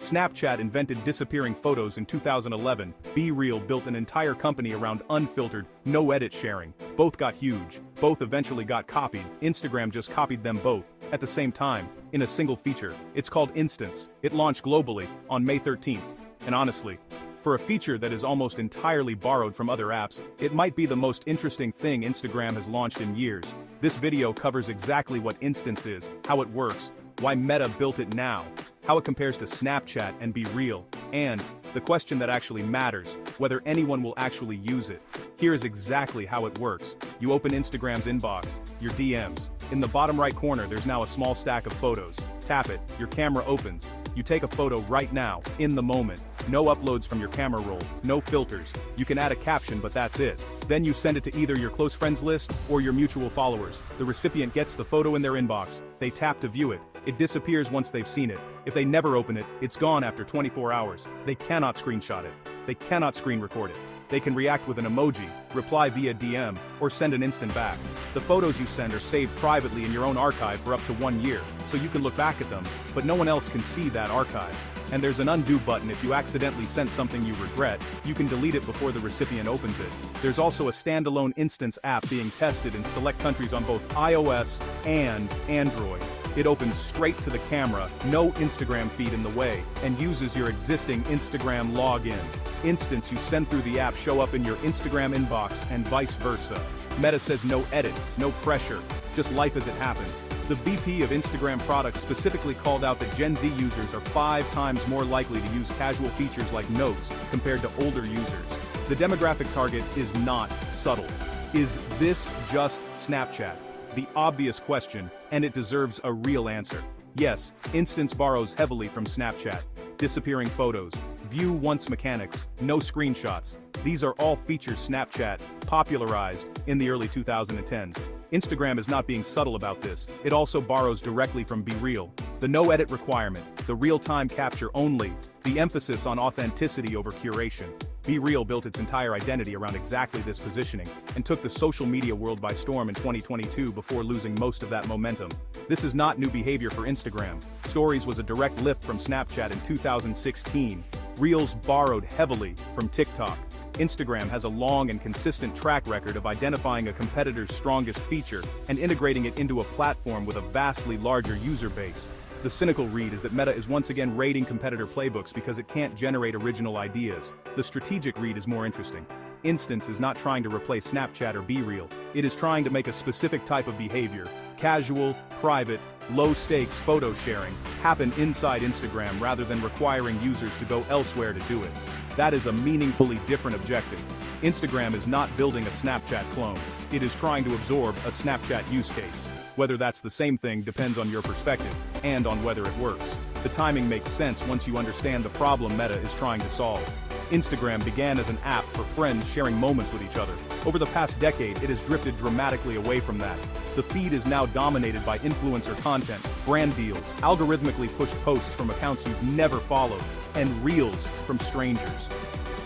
Snapchat invented disappearing photos in 2011. BeReal built an entire company around unfiltered, no-edit sharing. Both got huge. Both eventually got copied. Instagram just copied them both, at the same time, in a single feature. It's called Instants. It launched globally, on May 13th. And honestly, for a feature that is almost entirely borrowed from other apps, it might be the most interesting thing Instagram has launched in years. This video covers exactly what Instants is, how it works, why Meta built it now, how it compares to Snapchat and BeReal, and the question that actually matters, whether anyone will actually use it. Here is exactly how it works. You open Instagram's inbox, your DMs. In the bottom right corner there's now a small stack of photos. Tap it, your camera opens. You take a photo right now, in the moment. No uploads from your camera roll, no filters. You can add a caption, but that's it. Then you send it to either your close friends list or your mutual followers. The recipient gets the photo in their inbox. They tap to view it. It disappears once they've seen it. If they never open it, it's gone after 24 hours. They cannot screenshot it. They cannot screen record it. They can react with an emoji, reply via DM, or send an instant back. The photos you send are saved privately in your own archive for up to 1 year, so you can look back at them, but no one else can see that archive. And there's an undo button if you accidentally sent something you regret. You can delete it before the recipient opens it. There's also a standalone Instants app being tested in select countries on both iOS and Android. It opens straight to the camera, no Instagram feed in the way, and uses your existing Instagram login. Instants you send through the app show up in your Instagram inbox and vice versa. Meta says no edits, no pressure, just life as it happens. The VP of Instagram products specifically called out that Gen Z users are 5 times more likely to use casual features like notes compared to older users. The demographic target is not subtle. Is this just Snapchat? The obvious question, and it deserves a real answer. Yes, Instants borrows heavily from Snapchat. Disappearing photos, view once mechanics, no screenshots. These are all features Snapchat popularized in the early 2010s. Instagram is not being subtle about this. It also borrows directly from BeReal. The no-edit requirement, the real-time capture only, the emphasis on authenticity over curation. BeReal built its entire identity around exactly this positioning, and took the social media world by storm in 2022 before losing most of that momentum. This is not new behavior for Instagram. Stories was a direct lift from Snapchat in 2016. Reels borrowed heavily from TikTok. Instagram has a long and consistent track record of identifying a competitor's strongest feature and integrating it into a platform with a vastly larger user base. The cynical read is that Meta is once again raiding competitor playbooks because it can't generate original ideas. The strategic read is more interesting. Instants is not trying to replace Snapchat or BeReal. It is trying to make a specific type of behavior, casual, private, low-stakes photo sharing, happen inside Instagram rather than requiring users to go elsewhere to do it. That is a meaningfully different objective. Instagram is not building a Snapchat clone. It is trying to absorb a Snapchat use case. Whether that's the same thing depends on your perspective, and on whether it works. The timing makes sense once you understand the problem Meta is trying to solve. Instagram began as an app for friends sharing moments with each other. Over the past decade, it has drifted dramatically away from that. The feed is now dominated by influencer content, brand deals, algorithmically pushed posts from accounts you've never followed, and reels from strangers.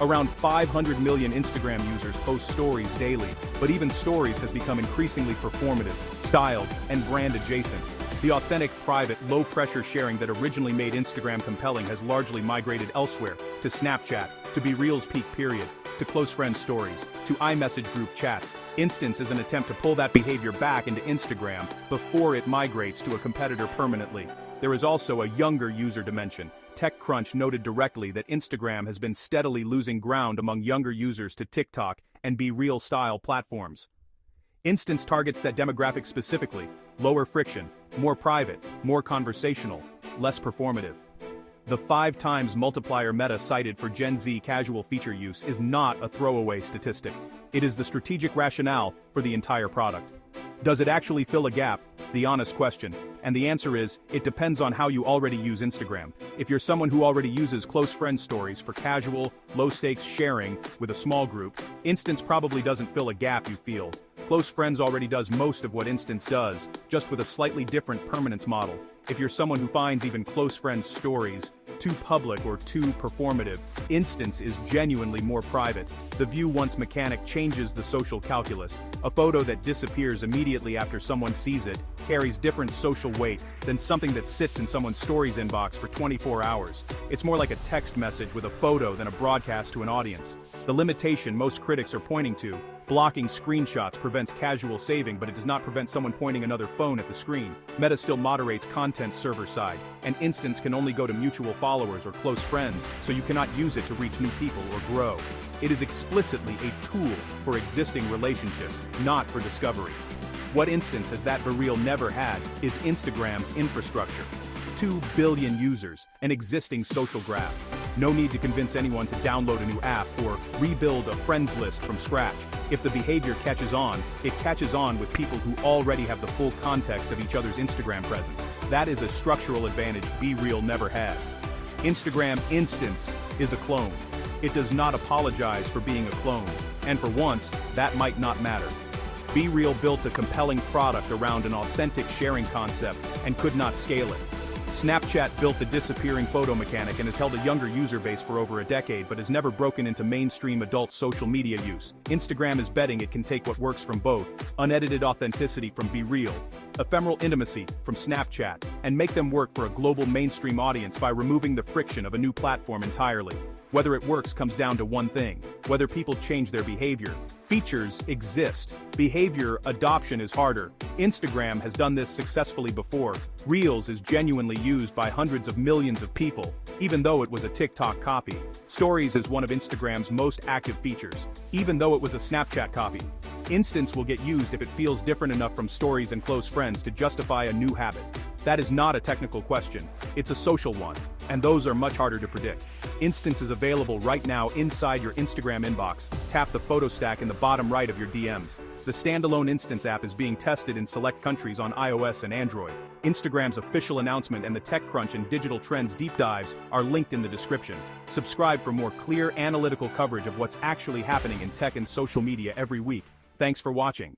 Around 500 million Instagram users post stories daily, but even stories has become increasingly performative, styled, and brand adjacent. The authentic, private, low-pressure sharing that originally made Instagram compelling has largely migrated elsewhere, to Snapchat, to BeReal's peak period, to close friends stories, to iMessage group chats. Instants is an attempt to pull that behavior back into Instagram before it migrates to a competitor permanently. There is also a younger user dimension. TechCrunch noted directly that Instagram has been steadily losing ground among younger users to TikTok and BeReal style platforms. Instants targets that demographic specifically: lower friction, more private, more conversational, less performative. The 5 times multiplier Meta cited for Gen Z casual feature use is not a throwaway statistic. It is the strategic rationale for the entire product. Does it actually fill a gap? The honest question. And the answer is, it depends on how you already use Instagram. If you're someone who already uses close friend stories for casual, low-stakes sharing with a small group, Instants probably doesn't fill a gap you feel. Close friends already does most of what Instants does, just with a slightly different permanence model. If you're someone who finds even close friends stories too public or too performative. Instance is genuinely more private. The view once mechanic changes the social calculus. A photo that disappears immediately after someone sees it carries different social weight than something that sits in someone's stories inbox for 24 hours. It's more like a text message with a photo than a broadcast to an audience. The limitation most critics are pointing to: blocking screenshots prevents casual saving, but it does not prevent someone pointing another phone at the screen. Meta still moderates content server side, and Instance can only go to mutual followers or close friends, so you cannot use it to reach new people or grow. It is explicitly a tool for existing relationships, not for discovery. What Instance has that BeReal never had is Instagram's infrastructure. 2 billion users, an existing social graph. No need to convince anyone to download a new app or rebuild a friends list from scratch. If the behavior catches on, it catches on with people who already have the full context of each other's Instagram presence. That is a structural advantage BeReal never had. Instagram Instance is a clone. It does not apologize for being a clone, and for once, that might not matter. BeReal built a compelling product around an authentic sharing concept and could not scale it. Snapchat built the disappearing photo mechanic and has held a younger user base for over a decade but has never broken into mainstream adult social media use. Instagram is betting it can take what works from both: unedited authenticity from BeReal, ephemeral intimacy from Snapchat, and make them work for a global mainstream audience by removing the friction of a new platform entirely. Whether it works comes down to one thing: whether people change their behavior. Features exist. Behavior adoption is harder. Instagram has done this successfully before. Reels is genuinely used by hundreds of millions of people, even though it was a TikTok copy. Stories is one of Instagram's most active features, even though it was a Snapchat copy. Instance will get used if it feels different enough from stories and close friends to justify a new habit. That is not a technical question, it's a social one, and those are much harder to predict. Instance is available right now inside your Instagram inbox. Tap the photo stack in the bottom right of your DMs. The standalone Instance app is being tested in select countries on iOS and Android. Instagram's official announcement and the TechCrunch and Digital Trends deep dives are linked in the description. Subscribe for more clear, analytical coverage of what's actually happening in tech and social media every week. Thanks for watching.